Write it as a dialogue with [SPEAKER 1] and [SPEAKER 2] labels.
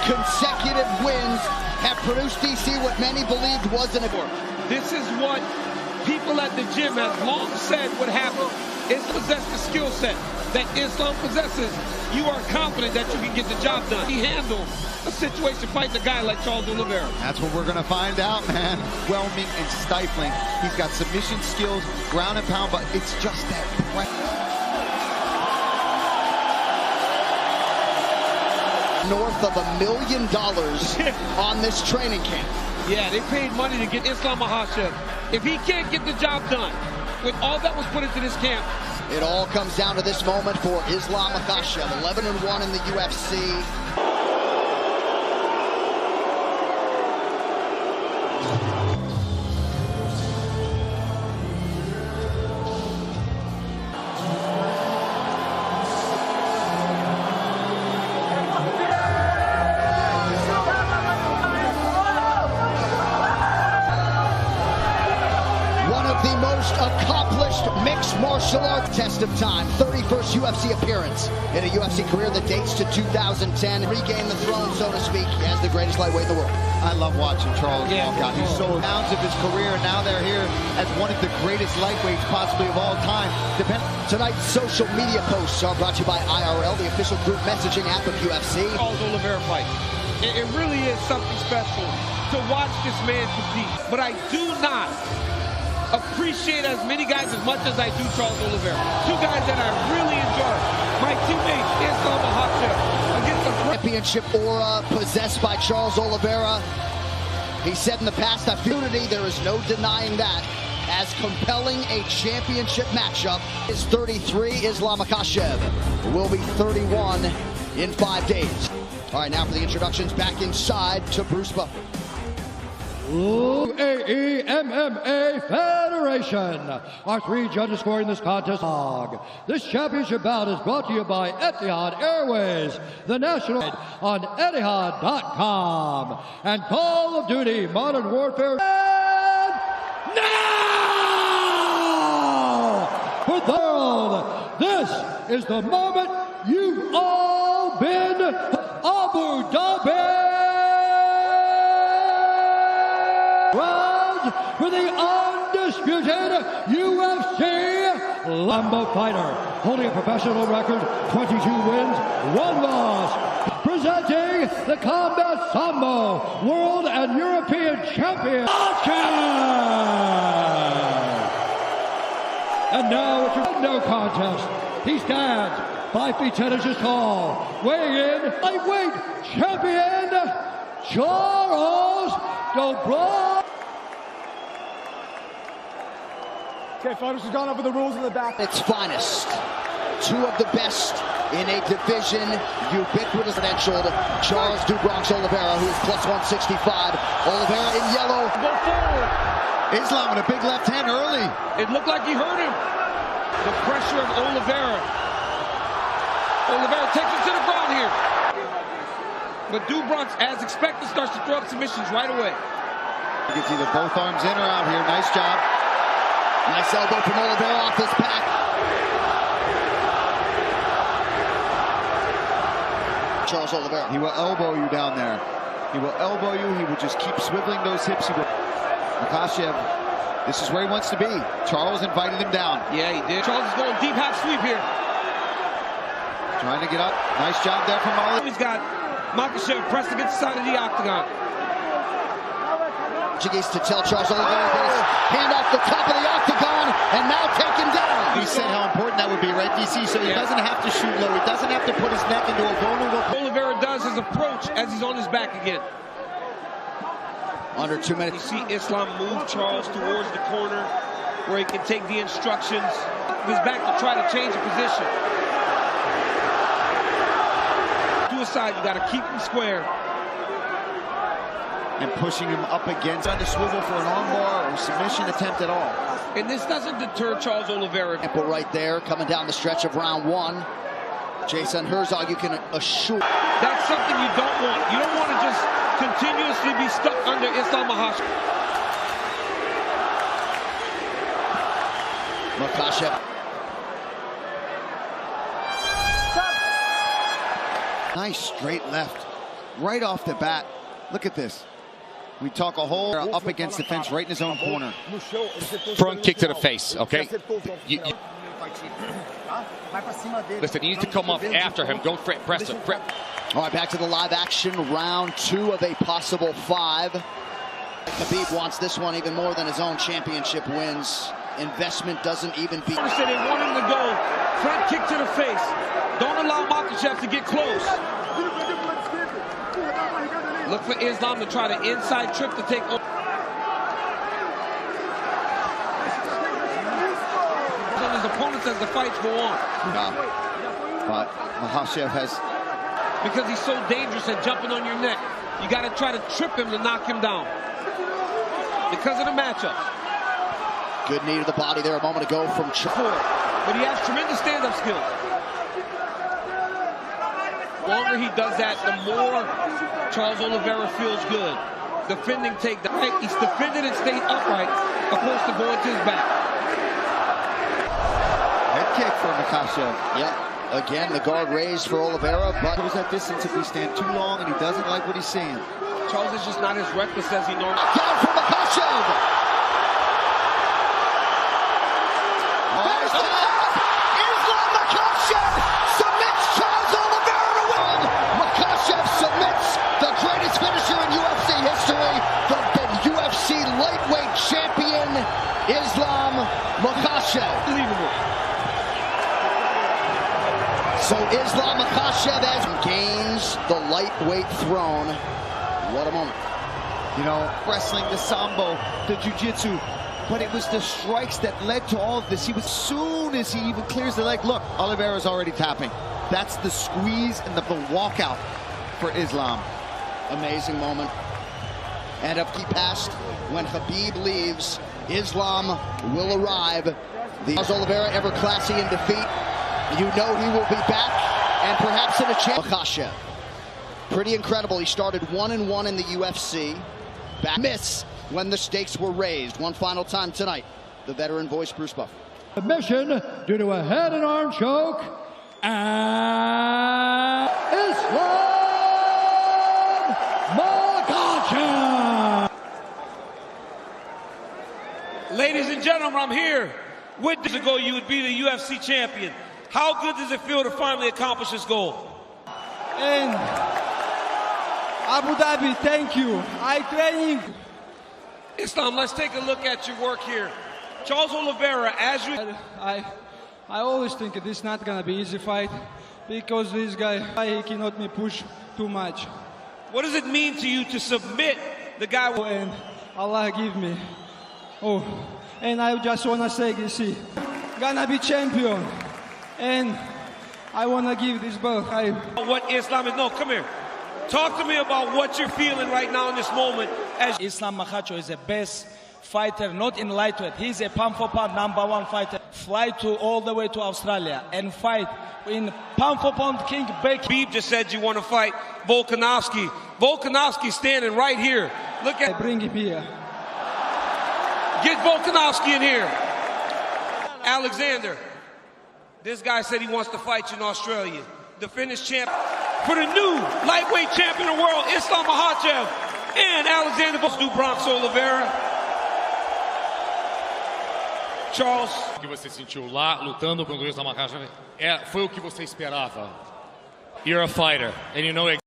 [SPEAKER 1] consecutive wins have produced DC what many believed wasn't a work.
[SPEAKER 2] This is what people at the gym have long said would happen. Is possess the skill set that Islam possesses. You are confident that you can get the job done. He handled a situation fighting a guy like Charles Oliveira.
[SPEAKER 3] That's what we're going to find out, man. Whelming and stifling. He's got submission skills, ground and pound, but it's just that
[SPEAKER 1] north of $1 million on this training camp.
[SPEAKER 2] Yeah, they paid money to get Islam Makhachev. If he can't get the job done with all that was put into this camp.
[SPEAKER 1] It all comes down to this moment for Islam Makhachev, 11-1 in the UFC. The most accomplished mixed martial art test of time. 31st UFC appearance in a UFC career that dates to 2010. Regain the throne, so to speak, as the greatest lightweight in the world.
[SPEAKER 3] I love watching Charles walk out. He's so pounds of his career, and now they're here as one of the greatest lightweights possibly of all time.
[SPEAKER 1] Tonight's social media posts are brought to you by IRL, the official group messaging app of UFC.
[SPEAKER 2] Charles Oliveira fight. It really is something special to watch this man compete. But I do not appreciate as many guys as much as I do Charles Oliveira. Two guys that I really enjoy. My teammate, Islam Makhachev, against the
[SPEAKER 1] championship aura possessed by Charles Oliveira. He said in the past, I feel unity, there is no denying that. As compelling a championship matchup is 33, Islam Makhachev will be 31 in 5 days. All right, now for the introductions, back inside to Bruce Buffer.
[SPEAKER 4] UAE MMA Federation. Our 3 judges scoring this contest. This championship bout is brought to you by Etihad Airways, the national on Etihad.com, and Call of Duty Modern Warfare. And now, for the world, this is the moment you've all been Abu Dhabi. Rounds for the undisputed UFC Lambo fighter, holding a professional record, 22 wins, 1 loss. Presenting the Combat Sambo World and European Champion, and now it's a no contest. He stands 5 feet 10 inches tall, weighing in lightweight champion Charles Oliveira.
[SPEAKER 5] Okay, fighters has gone over the rules in the back.
[SPEAKER 1] Its finest. 2 of the best in a division, ubiquitous credentialed Charles "Dubronx" Oliveira, who is plus 165. Oliveira in yellow.
[SPEAKER 2] Go forward.
[SPEAKER 3] Islam with a big left hand early.
[SPEAKER 2] It looked like he hurt him. The pressure of Oliveira. Oliveira takes it to the ground here. But Dubronx, as expected, starts to throw up submissions right away.
[SPEAKER 3] He gets either both arms in or out here. Nice job.
[SPEAKER 1] Nice elbow from Oliveira off his back. Charles Oliveira.
[SPEAKER 3] He will elbow you down there. He will elbow you. He will just keep swiveling those hips. He will. Makhachev, this is where he wants to be. Charles invited him down.
[SPEAKER 2] Yeah, he did. Charles is going deep half sweep here.
[SPEAKER 3] Trying to get up. Nice job there from Oliveira.
[SPEAKER 2] He's got Makhachev pressed against the side of the octagon.
[SPEAKER 1] Portuguese to tell Charles Oliveira that his hand off the top of the octagon and now taken down.
[SPEAKER 3] He said how important that would be, right, DC? So he doesn't have to shoot low. He doesn't have to put his neck into a vulnerable.
[SPEAKER 2] Oliveira does his approach as he's on his back again.
[SPEAKER 1] Under 2 minutes.
[SPEAKER 2] You see Islam move Charles towards the corner where he can take the instructions. His back to try to change the position. To his side, you got to keep him square.
[SPEAKER 3] And pushing him up against on the swivel for an armbar or submission attempt at all.
[SPEAKER 2] And this doesn't deter Charles Oliveira.
[SPEAKER 1] Example right there, coming down the stretch of round 1. Jason Herzog, you can assure.
[SPEAKER 2] That's something you don't want. You don't want to just continuously be stuck under Islam Makhachev.
[SPEAKER 1] Makhachev. Nice straight left.
[SPEAKER 3] right off the bat. Look at this. We talk a whole up against the fence right in his own corner.
[SPEAKER 6] Front kick to the face, okay? Listen, you need to come up after him. Don't press him.
[SPEAKER 1] All right, back to the live action. Round 2 of a possible 5. Khabib wants this one even more than his own championship wins. Investment doesn't even be.
[SPEAKER 2] They want him to go front kick to the face. Don't allow Makhachev to get close. Look for Islam to try the inside trip to take over. His opponent as the fights go on.
[SPEAKER 3] But Makhachev has...
[SPEAKER 2] Because he's so dangerous at jumping on your neck. You got to try to trip him to knock him down. Because of the matchup.
[SPEAKER 1] Good knee to the body there a moment ago from Chafur.
[SPEAKER 2] But he has tremendous stand-up skills. The longer he does that, the more Charles Oliveira feels good. Defending takedown. He's defended and stayed upright, opposed to going to his back.
[SPEAKER 3] Head kick for Makhachev.
[SPEAKER 1] Yep. Again, the guard raised for Oliveira, but
[SPEAKER 3] Goes that distance if we stand too long and he doesn't like what he's seeing.
[SPEAKER 2] Charles is just not as reckless as he normally is.
[SPEAKER 1] down from Makhachev. There's the Islam Makhachev submits Charles Oliveira to win. Makhachev submits the greatest finisher in UFC history, the UFC lightweight champion, Islam Makhachev.
[SPEAKER 2] Unbelievable.
[SPEAKER 1] So Islam Makhachev gains the lightweight throne. What a moment.
[SPEAKER 3] You know, wrestling, the sambo, the jiu-jitsu, but it was the strikes that led to all of this. He was, as soon as he even clears the leg, look, Oliveira's already tapping. That's the squeeze and the walkout for Islam.
[SPEAKER 1] Amazing moment. And up he passed. When Khabib leaves, Islam will arrive. Charles Oliveira, ever classy in defeat. You know he will be back, and perhaps in a chance. Makhachev, pretty incredible. He started 1-1 in the UFC. Back miss when the stakes were raised. One final time tonight. The veteran voice, Bruce Buffer.
[SPEAKER 4] Submission due to a head and arm choke. And Islam Makhachev.
[SPEAKER 2] Ladies and gentlemen, I'm here. With this ago, you would be the UFC champion. How good does it feel to finally accomplish this goal?
[SPEAKER 5] And Abu Dhabi, thank you. I training.
[SPEAKER 2] Islam, let's take a look at your work here. Charles Oliveira, as you...
[SPEAKER 5] I always think this is not gonna be easy fight because this guy, he cannot me push too much.
[SPEAKER 2] What does it mean to you to submit the guy?
[SPEAKER 5] And Allah give me. Oh, and I just wanna say, you see, gonna be champion. And I want to give this belt.
[SPEAKER 2] What Islam is, no, come here. Talk to me about what you're feeling right now in this moment. As
[SPEAKER 7] Islam Makhachev is the best fighter, not in lightweight. He's a pound-for-pound #1 fighter. Fly all the way to Australia and fight in pound-for-pound King Bake.
[SPEAKER 2] Khabib just said you want to fight Volkanovski. Volkanovski standing right here. Look at.
[SPEAKER 5] Bring him here.
[SPEAKER 2] Get Volkanovski in here. Alexander. This guy said he wants to fight you in Australia. Defend champ for the new lightweight champion of the world, Islam Makhachev, and Alexander do Bronx Oliveira. Charles.
[SPEAKER 6] O que você sentiu lá, lutando contra o Islam Makhachev, foi o que você esperava. You're a fighter, and you know